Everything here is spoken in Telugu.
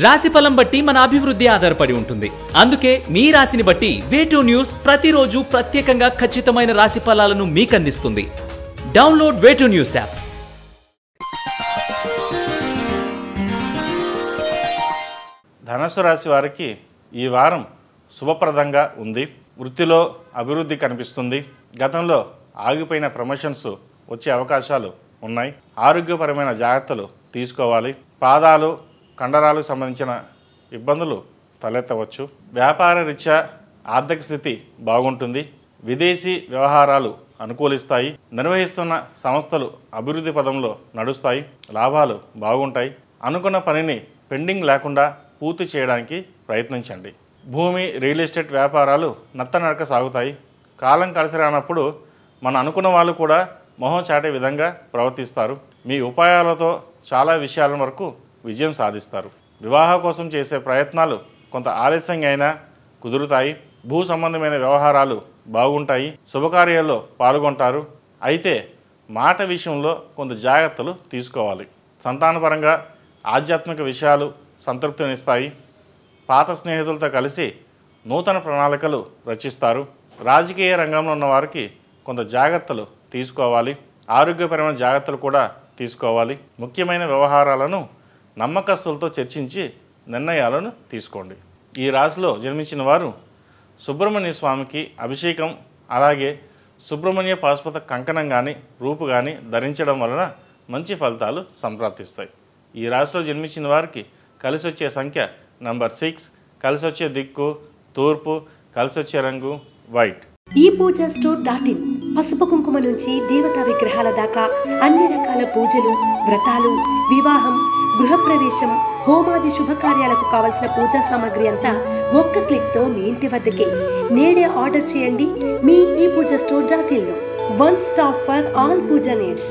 రాశిఫలం బట్టి మన అభివృద్ధి ఆధారపడి ఉంటుంది. అందుకే మీ రాశిని బట్టి వే2 న్యూస్ ప్రతిరోజు ప్రత్యేకంగా ఖచ్చితమైన రాశి ఫలాలను మీకు అందిస్తుంది. Download way two news app. ధనుసు రాశి వారికి ఈ వారం శుభప్రదంగా ఉంది. వృత్తిలో అభివృద్ధి కనిపిస్తుంది. గతంలో ఆగిపోయిన ప్రమోషన్స్ వచ్చే అవకాశాలు ఉన్నాయి. ఆరోగ్యపరమైన జాగ్రత్తలు తీసుకోవాలి. పాదాలు కండరాలకు సంబంధించిన ఇబ్బందులు తలెత్తవచ్చు. వ్యాపార రీత్యా ఆర్థిక స్థితి బాగుంటుంది. విదేశీ వ్యవహారాలు అనుకూలిస్తాయి. నిర్వహిస్తున్న సంస్థలు అభివృద్ధి పదంలో నడుస్తాయి. లాభాలు బాగుంటాయి. అనుకున్న పనిని పెండింగ్ లేకుండా పూర్తి చేయడానికి ప్రయత్నించండి. భూమి, రియల్ ఎస్టేట్ వ్యాపారాలు నత్తనడక సాగుతాయి. కాలం కలిసి రానప్పుడు మన అనుకున్న వాళ్ళు కూడా మొహం చాటే విధంగా ప్రవర్తిస్తారు. మీ ఉపాయాలతో చాలా విషయాల వరకు విజయం సాధిస్తారు. వివాహం కోసం చేసే ప్రయత్నాలు కొంత ఆలస్యంగా అయినా కుదురుతాయి. భూ సంబంధమైన వ్యవహారాలు బాగుంటాయి. శుభకార్యాల్లో పాల్గొంటారు. అయితే మాట విషయంలో కొంత జాగ్రత్తలు తీసుకోవాలి. సంతానపరంగా ఆధ్యాత్మిక విషయాలు సంతృప్తినిస్తాయి. పాత స్నేహితులతో కలిసి నూతన ప్రణాళికలు రచిస్తారు. రాజకీయ రంగంలో ఉన్న వారికి కొంత జాగ్రత్తలు తీసుకోవాలి. ఆరోగ్యపరమైన జాగ్రత్తలు కూడా తీసుకోవాలి. ముఖ్యమైన వ్యవహారాలను నమ్మకస్తులతో చర్చించి నిర్ణయాలను తీసుకోండి. ఈ రాశిలో జన్మించిన వారు సుబ్రహ్మణ్య స్వామికి అభిషేకం, అలాగే సుబ్రహ్మణ్య పాశుపత కంకణం కానీ రూపు కానీ ధరించడం వలన మంచి ఫలితాలు సంప్రాప్తిస్తాయి. ఈ రాశిలో జన్మించిన వారికి కలిసి వచ్చే సంఖ్య నంబర్ 6, కలిసి వచ్చే దిక్కు తూర్పు, కలిసి వచ్చే రంగు వైట్. ఈ పూజా స్టోర్.in పసుపు కుంకుమ నుంచి దేవతా విగ్రహాల దాకా అన్ని రకాల పూజలు, వ్రతాలు, వివాహం, గృహప్రవేశం, హోమాది శుభకార్యాలకు కావలసిన పూజా సామాగ్రి అంతా ఒక్క క్లిక్తో మీ ఇంటి వద్దకే. నేడే ఆర్డర్ చేయండి మీ ఈ పూజా స్టోర్.in లో. One stop for all puja needs.